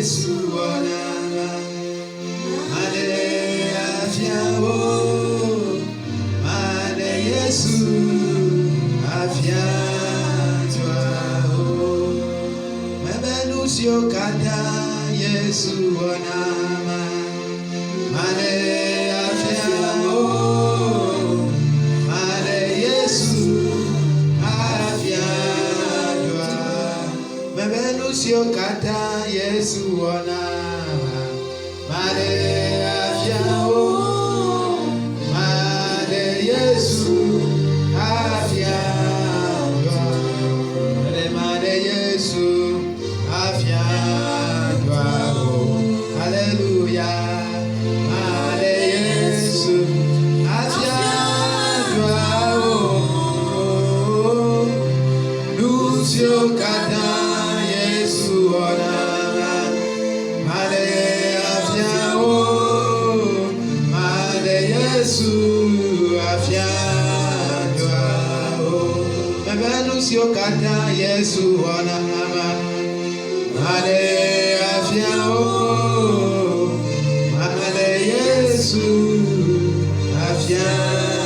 Yesu wanama mane afiawo mane Yesu afiatwao mebenusio kada Yesu wanama mane afiawo mane Yesu Mebenusio kata Yesu wanama mane afiao mane Yesu afiao mane Yesu afiao Hallelujah mane Yesu afiao Nusio kata Yesu kata Yesu wanama mane afiao mane Yesu afiatwao.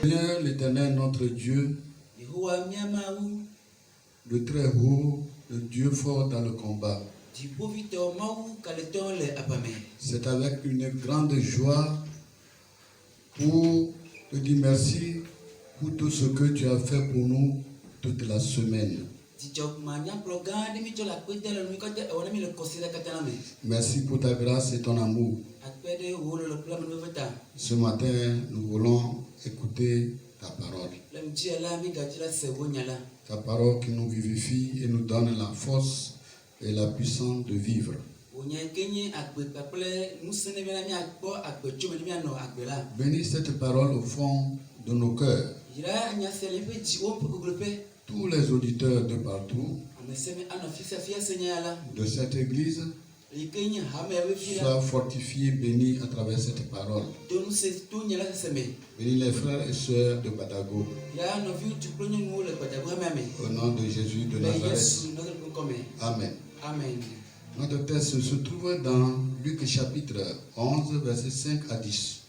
Seigneur l'Éternel notre Dieu, le très haut, le Dieu fort dans le combat. C'est avec une grande joie pour te dire merci pour tout ce que tu as fait pour nous toute la semaine. Merci pour ta grâce et ton amour. Ce matin, nous voulons écouter ta parole. Ta parole qui nous vivifie et nous donne la force et la puissance de vivre. Bénis cette parole au fond de nos cœurs. Tous les auditeurs de partout, de cette église, soient fortifiés, bénis à travers cette parole. Bénis les frères et sœurs de Badago. Au nom de Jésus de Nazareth. Amen. Amen. Notre texte se trouve dans Luc chapitre 11, versets 5 à 10.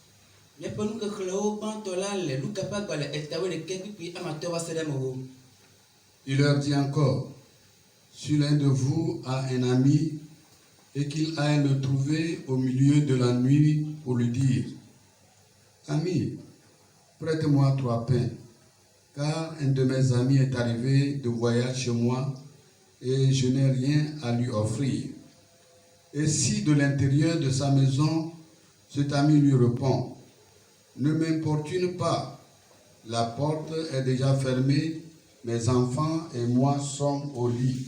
Il leur dit encore, si l'un de vous a un ami et qu'il aille le trouver au milieu de la nuit pour lui dire, ami, prête-moi 3 pains, car un de mes amis est arrivé de voyage chez moi et je n'ai rien à lui offrir. Et si de l'intérieur de sa maison, cet ami lui répond, ne m'importune pas, la porte est déjà fermée, mes enfants et moi sommes au lit.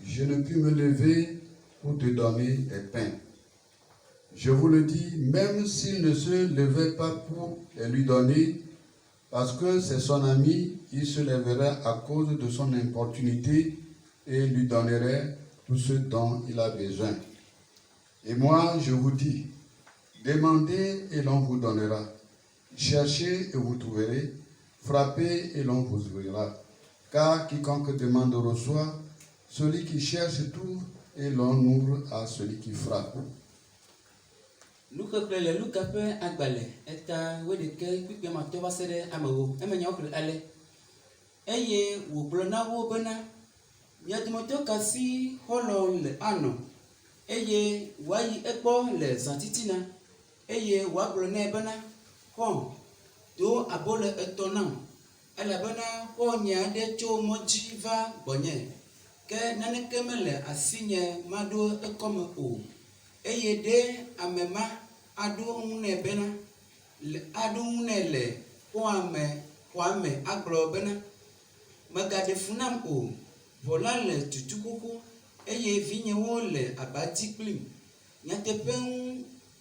Je ne puis me lever pour te donner des pains. Je vous le dis, même s'il ne se levait pas pour les lui donner, parce que c'est son ami, il se lèverait à cause de son importunité et lui donnerait tout ce dont il a besoin. Et moi, je vous dis, demandez et l'on vous donnera. Cherchez et vous trouverez. Frappez et l'on vous ouvrira. Car quiconque demande reçoit, celui qui cherche trouve et l'on ouvre à celui qui frappe. Ke naneke mele asinye mado ekome o eye de amema ado ngune bena ado ngune le kwame aglo bena magade funam o vola le tutukuku eye vinye wo le abati plim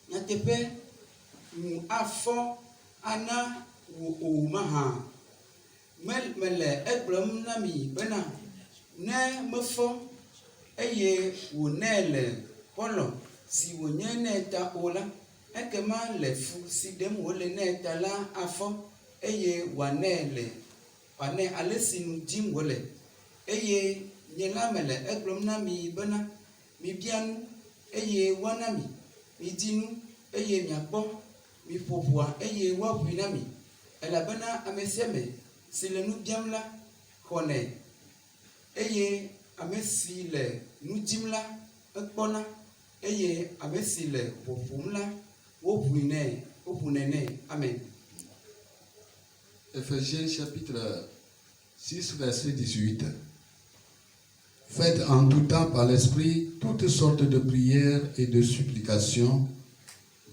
nyatepe afo ana wo maha mele eglom nami bena ne mefo eye wònɛ le pɔlɔ si wònye nɛ ta o la ekema le fu si ɖem wòle nɛ ta la afɔ eye wòanɛ ale si nu dim wòle eye nye la me le egblɔm na mi bena mi bia nu eye woana mi, mi di nu eye miakpɔ, mi ƒo ʋua eye woaʋui na mi elabena ame sia ame si le nu biam la xɔnɛ eye ame si le nu dim la ekpɔna eye ame si le ƒoƒom la woʋunɛ nɛ. Amen. Éphésiens chapitre 6 verset 18. Faites en tout temps par l'Esprit toutes sortes de prières et de supplications.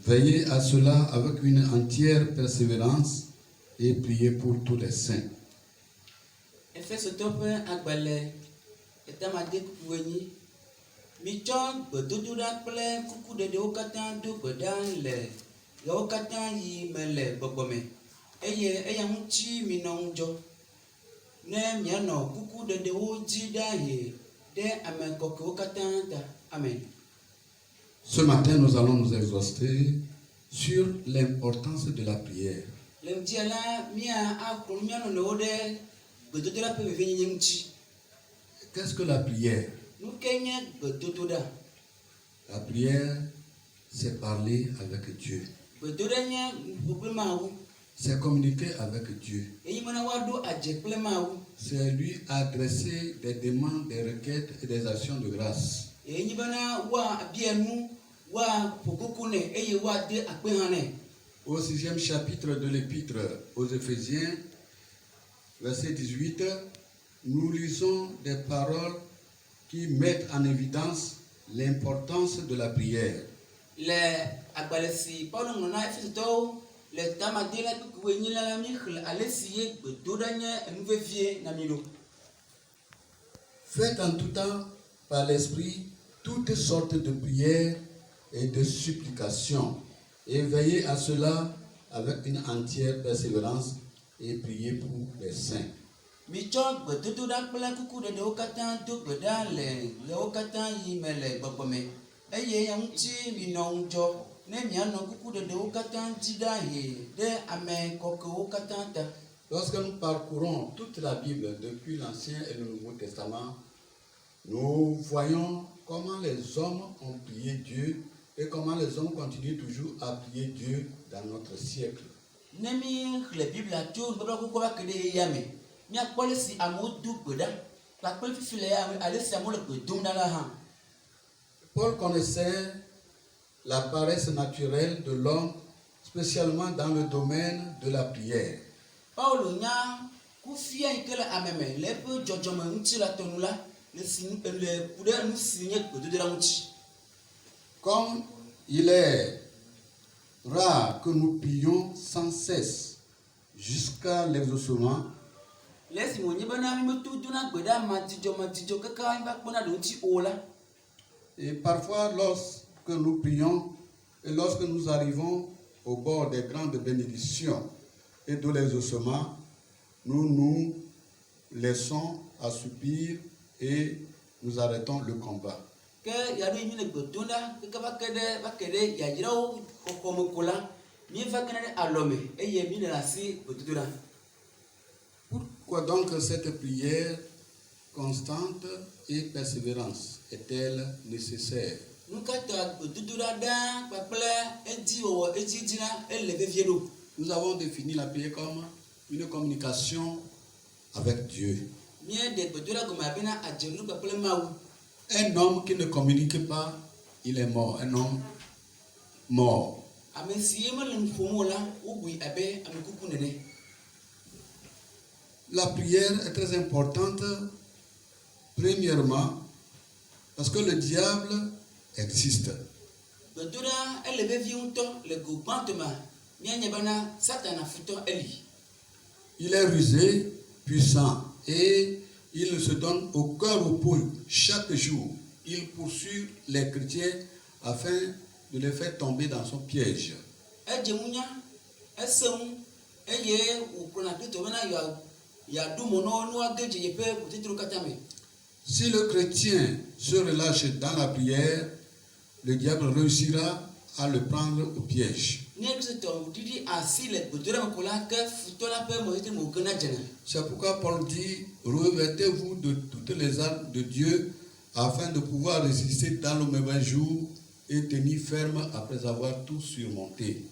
Veillez à cela avec une entière persévérance et priez pour tous les saints. Efesotɔwo ƒe agbalẽ etamade kuku enyi. Mitsɔ gbedodoɖa kple kukuɖeɖewo katã do gbe ɖa le yawo katã yi me le gbɔgbɔ me eye eya ŋuti minɔ ŋudzɔ ne mianɔ kukuɖeɖewo dzi ɖahe ɖe ame kɔkɔewo katã ta. Amen. Ce matin, nous allons nous exhauster sur l'importance de la prière. Le ŋutia la miakplɔ mianɔnɔwo ɖe gbedodoɖa ƒe vevienyenye ŋuti. Qu'est-ce que la prière? Nu ke nye gbedodoɖa? La prière, c'est parler avec Dieu. Gbedoɖa nye nuƒo kple Mawu. C'est communiquer avec Dieu. Eyi mena woaɖo adze kple Mawu. C'est lui adresser des demandes, des requêtes et des actions de grâce. Eyi bena woabia nu, woaƒo koko nɛ eye woade akpe hã nɛ. Au 6e chapitre de l'épître aux Éphésiens, verset 18, nous lisons des paroles qui mettent en évidence l'importance de la prière. Le agbalẽ si Paulo ŋlɔ na Efesotɔwo le tamade la kuku enyi la mi xlẽ ale si ye gbedoɖa nye enu vevie na mi ɖo. Faites en tout temps par l'Esprit toutes sortes de prières et de supplications et veillez à cela avec une entière persévérance et priez pour les saints. Mitsɔ gbedodoɖa kple kukuɖeɖewo katã do gbe ɖa le yawo katã yi me le gbɔgbɔ me eye ya ŋuti minɔ ŋudzɔ ne mianɔ kukuɖeɖewo katã dzi ɖahe ɖe ame kɔkɔewo katã ta. Lorsque nous parcourons toute la Bible depuis l'Ancien et le Nouveau Testament, nous voyons comment les hommes ont prié Dieu et comment les hommes continuent toujours à prier Dieu dans notre siècle. Ne mi xlẽ Biblia tso nubabla gbogbo va ke ɖe yame, miakpɔ ale si amewo do gbe ɖa kpakple fifi le ale si amewo le gbe dom ɖa la hã. Paul connaissait la paresse naturelle de l'homme, spécialement dans le domaine de la prière. Paulo nya kufia yi ke le ame me le eƒe dzɔdzɔme ŋuti la tɔnu la le ku ɖe nu si nye gbedodoɖa ŋuti. Comme il est rare que nous prions sans cesse jusqu'à l'exaucement, Le esi wònye bena mi meto dona gbe ɖa madidzɔ kaka mi va kpɔna ɖe ŋuti o la. et parfois lorsque nous prions et lorsque nous arrivons au bord des grandes bénédictions et de l'exaucement, nous nous laissons assoupir et nous arrêtons le combat. Ke yaɖo yi mi le gbe dom ɖa keke va ke ɖe yayrawo xɔxɔme ko la, mi va kena ɖe alɔme eye mi le asi gbedodoɖa. Pourquoi donc cette prière constante et persévérance est-elle nécessaire? Nu ka ta gbedodoɖa ɖa kpakple ediwɔwɔ edzi la ele vevie ɖo. Nous avons défini la prière comme une communication avec Dieu. Mie de gbedodoɖa gɔme abena adze nu kpakple Mawu. Un homme qui ne communique pas, il est mort. Un homme mort. Ame si ye mele nu ƒom o la, wobui abe ame kuku nene. La prière est très importante, premièrement, parce que le diable existe. Gbedoɖa ele vevie ŋutɔ le go gbãtɔ me mianya bena Satana futɔ eli. Il est rusé, puissant et il ne se donne aucun repos chaque jour. Il poursuit les chrétiens afin de les faire tomber dans son piège. Edze ŋunya, ese ŋu eye wòkplɔna Kristo bena yeaɖo mo na wo ne woage dze yeƒe ʋutetro katã me. Si le chrétien se relâche dans la prière, le diable réussira à le prendre au piège. C'est pourquoi Paul dit, revêtez-vous de toutes les armes de Dieu afin de pouvoir résister dans le mauvais jour et tenir ferme après avoir tout surmonté.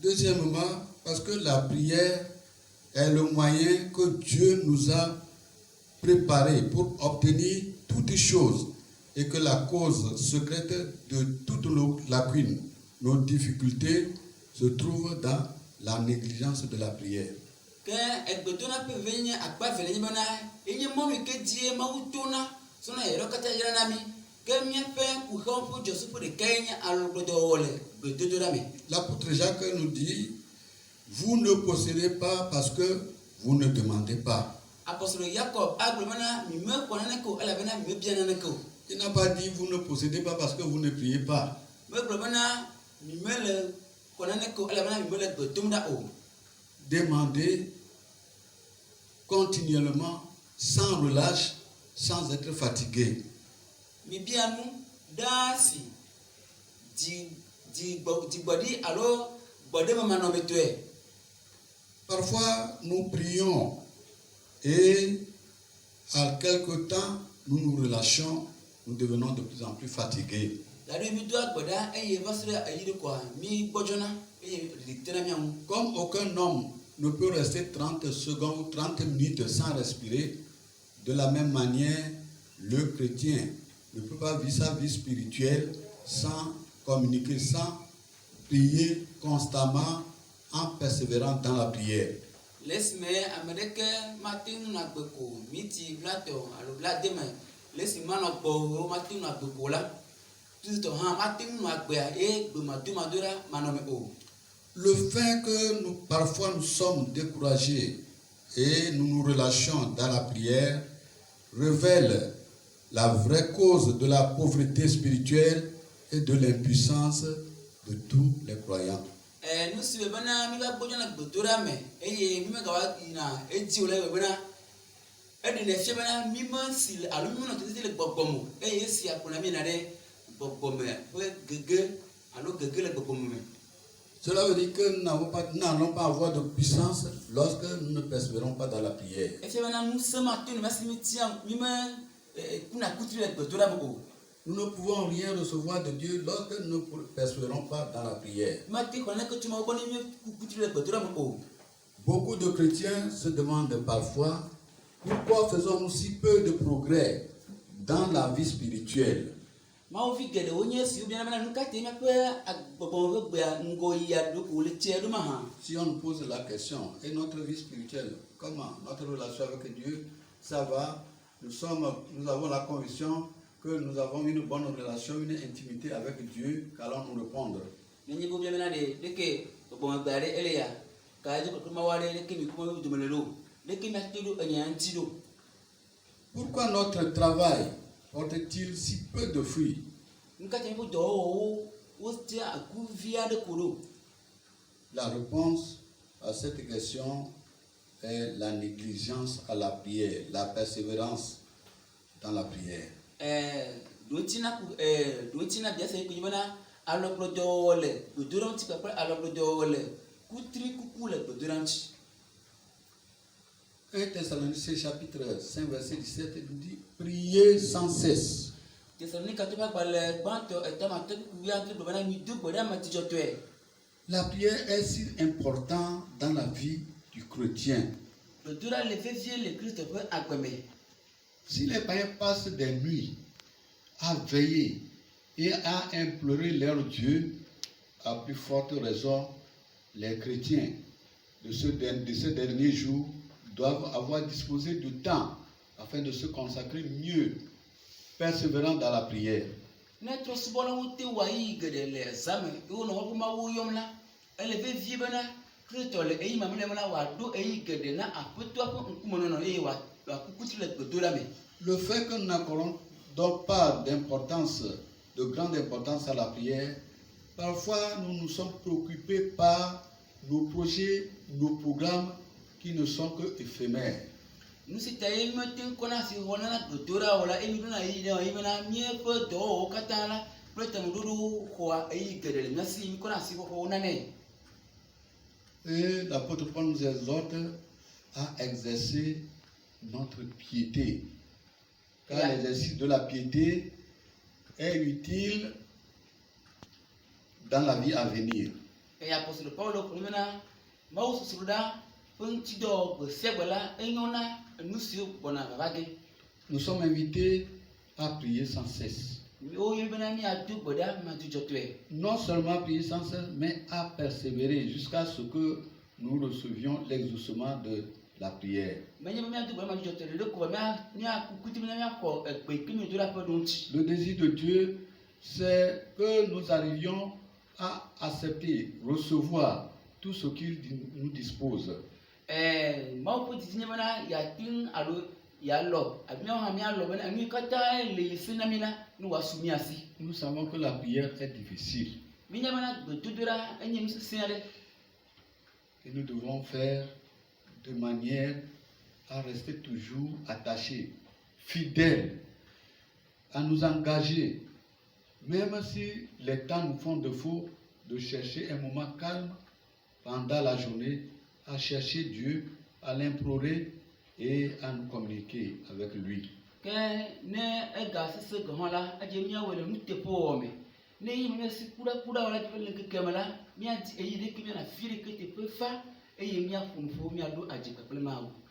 Deuxièmement, parce que la prière est le moyen que Dieu nous a préparé pour obtenir toutes choses et que la cause secrète de toutes nos lacunes, nos difficultés, se trouve dans la négligence de la prière. L'apôtre Jacques nous dit, vous ne possédez pas parce que vous ne demandez pas. Il n'a pas dit vous ne possédez pas parce que vous ne priez pas. Demandez continuellement, sans relâche, sans être fatigué. Parfois, nous prions et à quelque temps, nous nous relâchons, nous devenons de plus en plus fatigués. Comme aucun homme ne peut rester 30 secondes ou 30 minutes sans respirer, de la même manière, le chrétien ne peut pas vivre sa vie spirituelle sans communiquer, sans prier constamment en persévérant dans la prière. Le fait que parfois nous sommes découragés et nous nous relâchons dans la prière révèle la vraie cause de la pauvreté spirituelle et de l'impuissance de tous les croyants. Cela veut dire que nous n'allons pas avoir de puissance lorsque nous ne persévérons pas dans la prière. Nous ne pouvons rien recevoir de Dieu lorsque nous ne persévérons pas dans la prière. Beaucoup de chrétiens se demandent parfois pourquoi faisons-nous si peu de progrès dans la vie spirituelle. Si on nous pose la question, et notre vie spirituelle, comment notre relation avec Dieu, ça va, nous avons la conviction que nous avons une bonne relation, une intimité avec Dieu, qu'allons nous répondre. Pourquoi notre travail porte-t-il si peu de fruits? La réponse à cette question est la négligence à la prière, la persévérance dans la prière. Un Thessaloniciens chapitre 5 verset 17 nous dit priez sans cesse. La prière est si importante dans la vie du chrétien. Si les païens passent des nuits à veiller et à implorer leur Dieu, à plus forte raison, les chrétiens de ces derniers jours doivent avoir disposé du temps afin de se consacrer mieux, persévérant dans la prière. Le fait que nous n'accordons donc pas de grande importance à la prière Parfois, nous nous sommes préoccupés par nos projets, nos programmes qui ne sont que éphémères. Nous si taille metin kona si wona dotora wala emi dona yi na yi na mie pe do katala pretem dudu kwa yi gedele ngasi mi kona si ko na ne. Et l'apôtre Paul nous exhorte à exercer notre piété. Car l'exercice de la piété est utile dans la vie à venir. Et apôtre Paul ko mena mausu suruda punti do be sebala enyona nusi bona babage. Nous sommes invités à prier sans cesse. O yi bena mi adu boda ma du jotwe. Non seulement prier sans cesse, mais à persévérer jusqu'à ce que nous recevions l'exaucement de la prière. Le désir de Dieu, c'est que nous arrivions à accepter, recevoir tout ce qu'il nous dispose. Nous savons que la prière est difficile. Et nous devons faire de manière à rester toujours attachés, fidèles, à nous engager, même si les temps nous font défaut, de chercher un moment calme pendant la journée, à chercher Dieu, à l'implorer et à nous communiquer avec lui.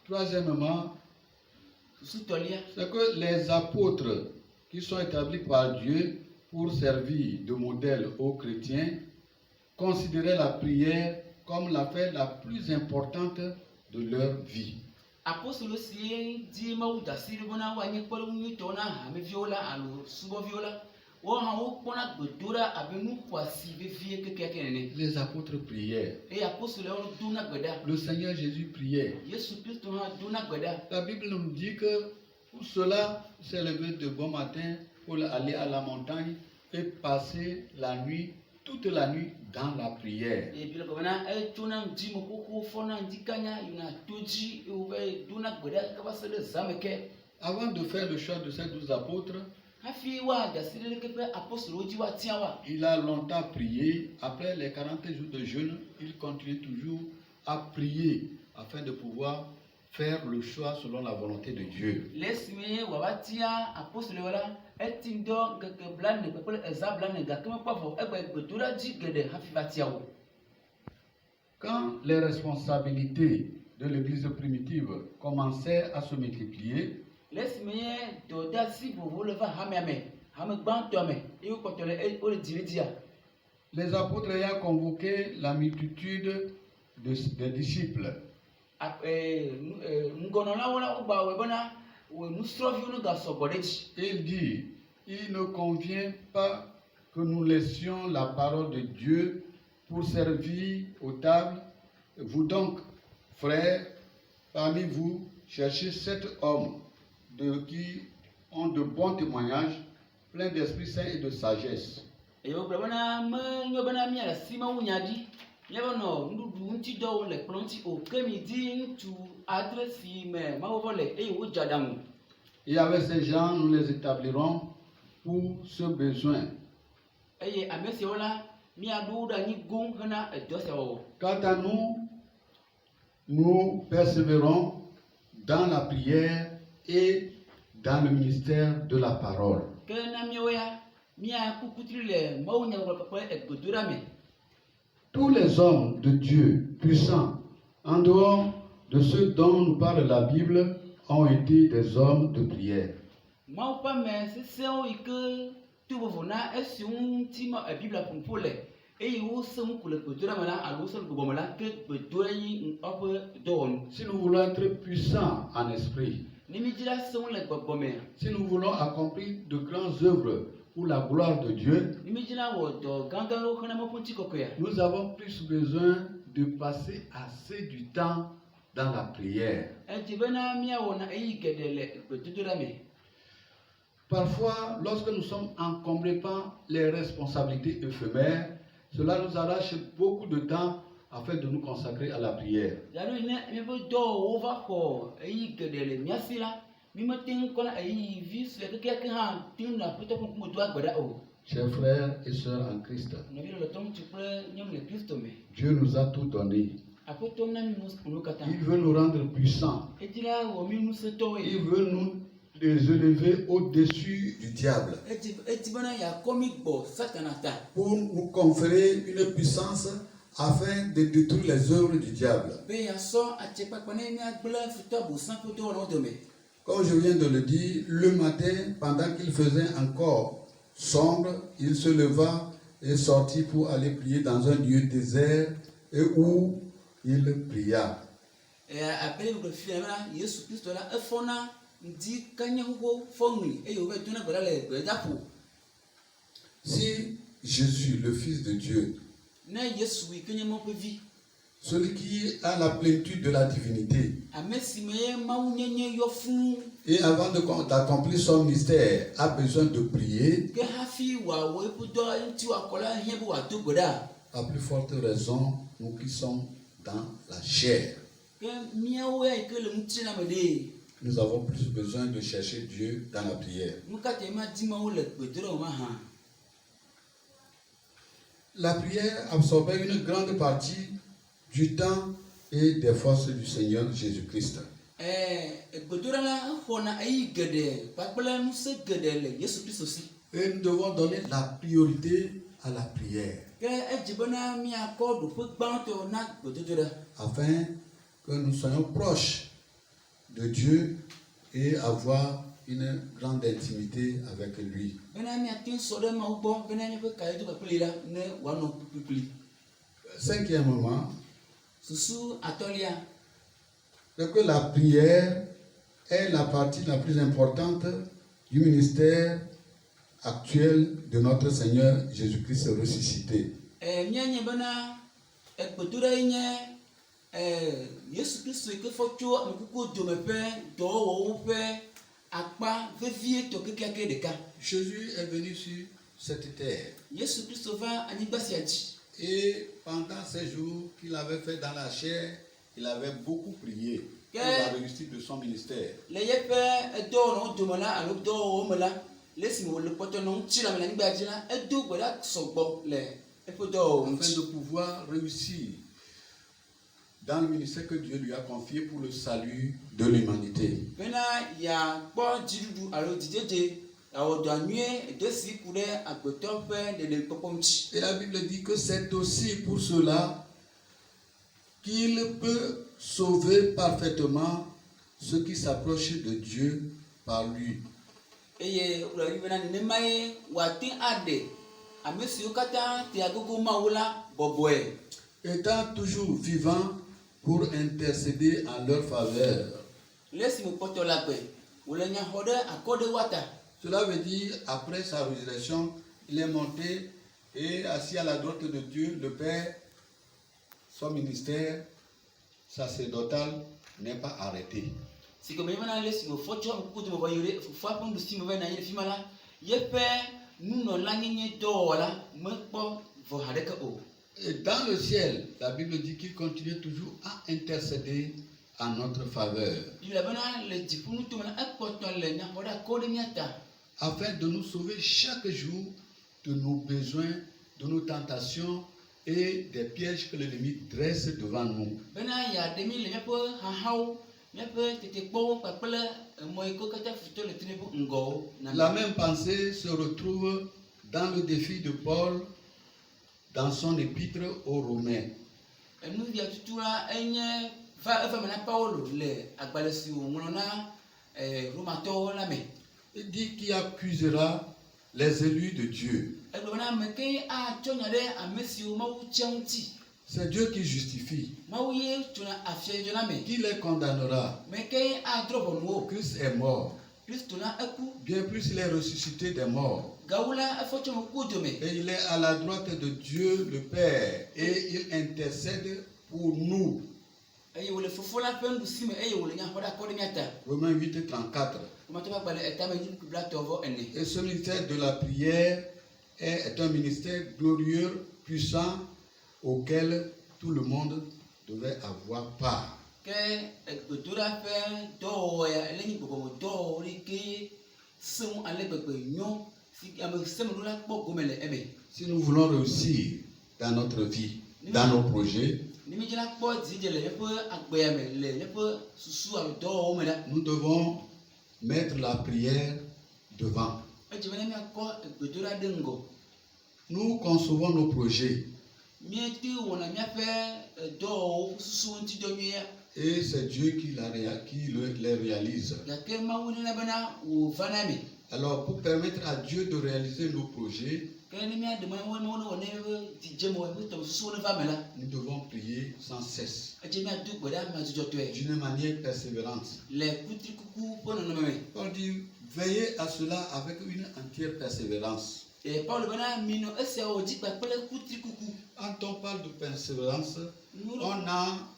Troisièmement, c'est que les apôtres qui sont établis par Dieu pour servir de modèle aux chrétiens considéraient la prière comme l'affaire la plus importante de leur vie. Les apôtres prièrent. Le Seigneur Jésus priait. La Bible nous dit que pour cela, s'est levé de bon matin pour aller à la montagne et passer la nuit, toute la nuit dans la prière. Avant de faire le choix de ces 12 apôtres, il a longtemps prié. Après les 40 jours de jeûne, il continue toujours à prier afin de pouvoir faire le choix selon la volonté de Dieu. Quand les responsabilités de l'Église primitive commençaient à se multiplier, les apôtres ayant convoqué la multitude des disciples, il dit, il ne convient pas que nous laissions la parole de Dieu pour servir aux tables. Vous donc, frères, parmi vous, cherchez 7 hommes qui ont de bons témoignages, pleins d'Esprit Saint et de sagesse. Et avec ces gens, nous les établirons pour ce besoin. Quant à nous, nous persévérons dans la prière et dans le ministère de la parole. Tous les hommes de Dieu puissants, en dehors de ceux dont nous parle la Bible, ont été des hommes de prière. Si nous voulons être puissants en esprit, si nous voulons accomplir de grandes œuvres pour la gloire de Dieu, nous avons plus besoin de passer assez du temps dans la prière. Parfois, lorsque nous sommes encombrés par les responsabilités éphémères, Cela nous arrache beaucoup de temps afin de nous consacrer à la prière. Chers frères et sœurs en Christ, Dieu nous a tout donné. Il veut nous rendre puissants. Il veut nous les élever au-dessus du diable. Pour nous conférer une puissance afin de détruire les œuvres du diable. Comme je viens de le dire, le matin, pendant qu'il faisait encore sombre, il se leva et sortit pour aller prier dans un lieu désert et où il pria. Si Jésus, le Fils de Dieu, celui qui a la plénitude de la divinité, et avant d'accomplir son ministère, a besoin de prier, à plus forte raison, nous qui sommes dans la chair. Nous avons plus besoin de chercher Dieu dans la prière. La prière absorbait une grande partie du temps et des forces du Seigneur Jésus-Christ. Et nous devons donner la priorité à la prière, afin que nous soyons proches de Dieu et avoir une grande intimité avec lui. Cinquièmement, c'est que la prière est la partie la plus importante du ministère actuel de notre Seigneur Jésus-Christ ressuscité. Jésus est venu sur cette terre. Et pendant ces jours qu'il avait fait dans la chair, il avait beaucoup prié pour la réussite de son ministère. Afin de pouvoir réussir dans le ministère que Dieu lui a confié pour le salut de l'humanité. Et la Bible dit que c'est aussi pour cela qu'il peut sauver parfaitement ceux qui s'approchent de Dieu par lui. Étant toujours vivant pour intercéder en leur faveur. Cela veut dire, après sa résurrection, il est monté et assis à la droite de Dieu, le Père. Son ministère sacerdotal n'est pas arrêté. Et dans le ciel, la Bible dit qu'il continue toujours à intercéder en notre faveur, afin de nous sauver chaque jour de nos besoins, de nos tentations et des pièges que l'ennemi dresse devant nous. La même pensée se retrouve dans le défi de Paul dans son épître aux Romains. Il dit qu'il accusera les élus de Dieu. C'est Dieu qui justifie. Qui les condamnera? Christ est mort. Bien plus, il est ressuscité des morts. Et il est à la droite de Dieu le Père. Et il intercède pour nous. Romains 8, 34. Et ce ministère de la prière est un ministère glorieux puissant auquel tout le monde devait avoir part. ke gbedoɖa ƒe dɔwɔwɔya ele nyi gbɔgbɔmɔ dɔwɔwɔ ke seŋu ale gbegbe nyɔ si ame semeɖo la kpɔ gome le eme. Si nous voulons réussir dans notre vie, dans nos projets, ne mi dzra kpɔ dzidze le míaƒe agbea me le míaƒe susu alo dɔwɔwɔ me la. nous devons mettre la prière devant. Edze be ne miakɔ gbedoɖa ɖe ŋgɔ. Nous concevons nos projets. Míete wɔna míaƒe dɔwɔwɔ susu ŋutidɔnyuia. Et c'est Dieu qui les réalise. Gake Mawu nena bena wòva na mi. Alors, pour permettre à Dieu de réaliser nos projets, Ke ne míaɖe Mawu ne wɔ ne ƒe dzidzemɔ ƒe tɔ susuwo ne va me la. nous devons prier sans cesse, Edze míado gbe ɖa madzudzɔtɔe. d'une manière persévérante. Le kutrikuku ƒe nɔnɔme me. On dit, veillez à cela avec une entière persévérance. Paul bena minɔ esiawo dzi kpakple kutrikuku. Quand on parle de persévérance, Nu on a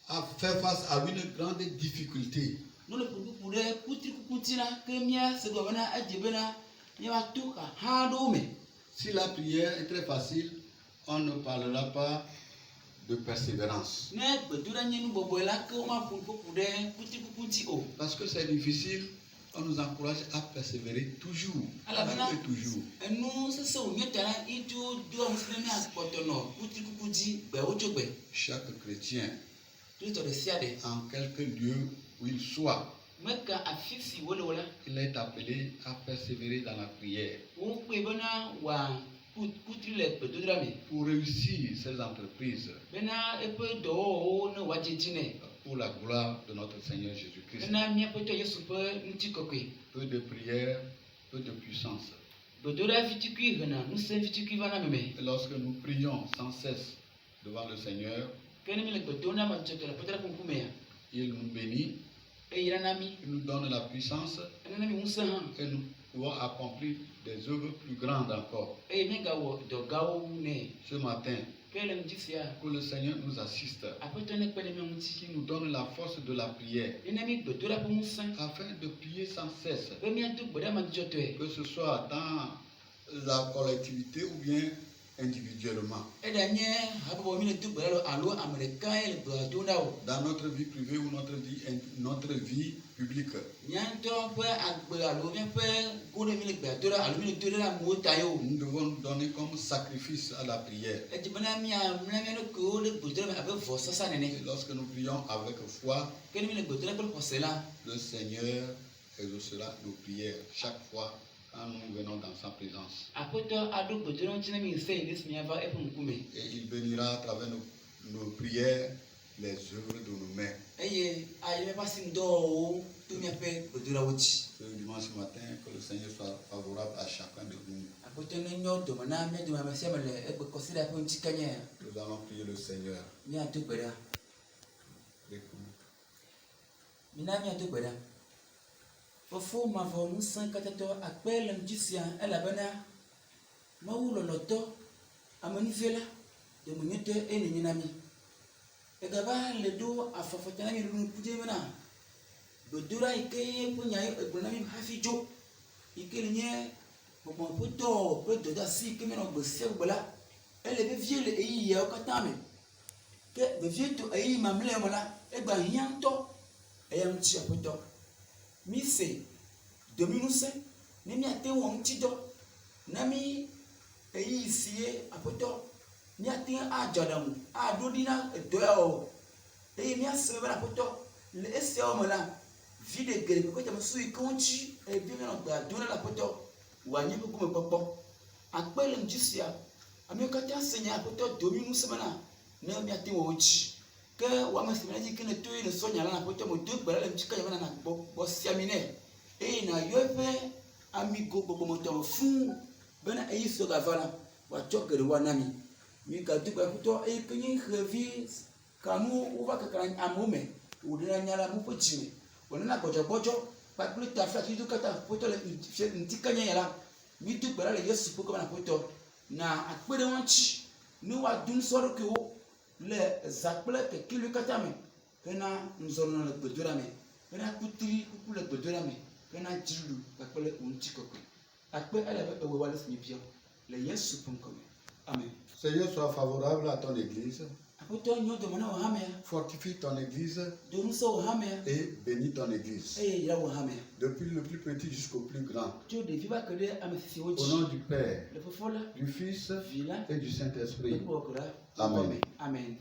à faire face à une grande difficulté. le ƒoƒoƒo ɖe kutrikuku ŋuti la ke mía se gɔ bena edze bena míato xaxa aɖewo me. Si la prière est très facile, on ne parlera pas de persévérance. Ne gbedoɖa nye nubɔbɔe la ke womaƒoƒoƒo ɖe kutrikuku ŋuti o. Parce que c'est difficile, on nous encourage à persévérer toujours. Alabana Et toujours. enu sese wònye ta la ito do aŋusi ne miakpɔtɔ nɔ kutrikuku dzi gbewo tso gbe. Chaque chrétien, Kristɔ ɖe sia ɖe. en quelque lieu où il soit, Meka afi si wole o la. il est appelé à persévérer dans la prière. Wokpɔe bena wòa kutri le gbedoɖa me. Pour réussir ces entreprises, Bena eƒe dɔwɔwɔwo ne wòadze edzi nɛ. pour la gloire de notre Seigneur Jésus-Christ. Bena míaƒe Tɔ Yesu ƒe ŋutikɔkɔe. Peu de prière, peu de puissance. Gbedoɖa vitukui hena ŋusẽ vitukui va na me me. Et lorsque nous prions sans cesse devant le Seigneur, Ke ne mi le gbedoɖa na madzudzɔtɔ le Aƒetɔ la ƒe ŋkumea, il nous bénit, eyra na mi, il nous donne la puissance enana mi ŋusẽ hã, et nous pouvons accomplir des œuvres plus grandes encore. eye míegawɔ dɔ gawo nɛ. Ce matin, Ke le ŋdi sia, que le Seigneur nous assiste, Aƒetɔ ne kpe ɖe mía ŋuti. qui nous donne la force de la prière, Nena mi gbedoɖa ƒe ŋusẽ, afin de prier sans cesse, be míado gbe ɖa madzudzɔtɔe. que ce soit dans la collectivité ou bien individuellement, Eɖa nye habɔbɔ mi le do gbe ɖa alo ame ɖeka ye le gbea do na o. dans notre vie privée ou notre vie publique. Mía ŋutɔ ƒe agbe alo míaƒe go ɖe mi le gbea do ɖa alo mi le do ɖe amewo ta ye o. Nous devons nous donner comme sacrifice à la prière. Edze bena míamlã mía ɖokuiwo ɖe gbedoɖa me abe vɔsasa Et nene. lorsque nous prions avec foi, Ke ne mi le gbedoɖa kple xɔse la, le Seigneur exaucera nos prières chaque fois quand nous venons dans sa présence. Aƒetɔ aɖo gbedoɖa ŋuti ne mi se yi ɖe si miava eƒe ŋkume. Et il bénira à travers nos prières les œuvres de nos mains. Eye ayi míaƒe asinudɔwɔwɔwo to míaƒe gbedoɖawo dzi. Ce dimanche matin, que le Seigneur soit favorable à chacun de nous. Aƒetɔ ne nyɔ dome na mía dome ame sia ame le egbe kɔsiɖa ƒe ŋuti kanya. Nous allons prier le Seigneur. Míado gbe ɖa. Mina míado gbe ɖa. Fofo mavɔ ŋusẽ katãtɔ akpe le ŋdi sia elabena Mawu lɔlɔtɔ amenuvie la demenyuitɔ eye nenye na mi. Egava le ɖo afɔfɔta na mi ɖo nukudze bena gbedoɖa yi ke ƒe nya egblɔ na mi hafi dzo yi ke nye gbɔgbɔ ƒe dɔ kple dɔdeasi yi ke míanɔ gbe sia gbe la ele vevie le eyiyawo katã me. Ke vevie to eyiyi mamlɛa me la egba hiã ŋutɔ eya ŋuti Aƒetɔ. Mi se dominusẽ ne míate wɔ ŋutidɔ na mi eyiyi si ye Aƒetɔ míate adzɔ aɖaŋu aɖo ɖi na edɔ ya wɔwɔ eye míase bena Aƒetɔ le esiawo me la vi ɖe geɖe kpekpe dzame su yi ke ŋuti eye míanɔ gbea do na le Aƒetɔ wòanye ƒe gomekpɔkpɔ. Akpe le ŋdi sia amewo katã se nya Aƒetɔ dominusẽ bena ne míate wɔ wo dzi. Ke wɔame si mena dzi ke ne to ye ne sɔnya la na Aƒetɔ me do gbe ɖa le ŋuti kanya bena nagbɔ sia mi nɛ eye nayɔ eƒe amigo gbɔgbɔmetɔ me fũu bena eyi si gava la wòatsɔ geɖewoa na mi. Mi gado gbe Aƒetɔ eye ke nye xevi kanuwo wova kaka ɖe amewo me wòɖena nya le amewo ƒe dzi me wònena gbɔdzɔgbɔdzɔ kpakple tafia tutu katã Aƒetɔ le ŋuti kanya ya la mi do gbe ɖa le Yesu ƒe gɔme na Aƒetɔ na akpe ɖe wo ŋuti ne woadu nusɔɖokuiwo le zã kple kekeliwo katã me hena nuzɔlɔlɔ le gbedoɖa me hena kutri kuku le gbedoɖa me hena dziɖuɖu kpakple ŋutikɔkɔe. Akpe ele be ewɔwa le si mi bia le Yesu punkome. Amen. Seigneur, sois favorable à ton église. Apoto nyodo mana wa hamea. Fortifie ton église Donuso wa hamea. et bénis ton église. Ya wa hamea. Depuis le plus petit jusqu'au plus grand. Jo de viva kede amesisi Au oji. nom du Père, Le fofola. du Fils Vila. et du Saint-Esprit. Le bokora. Amen. Amen.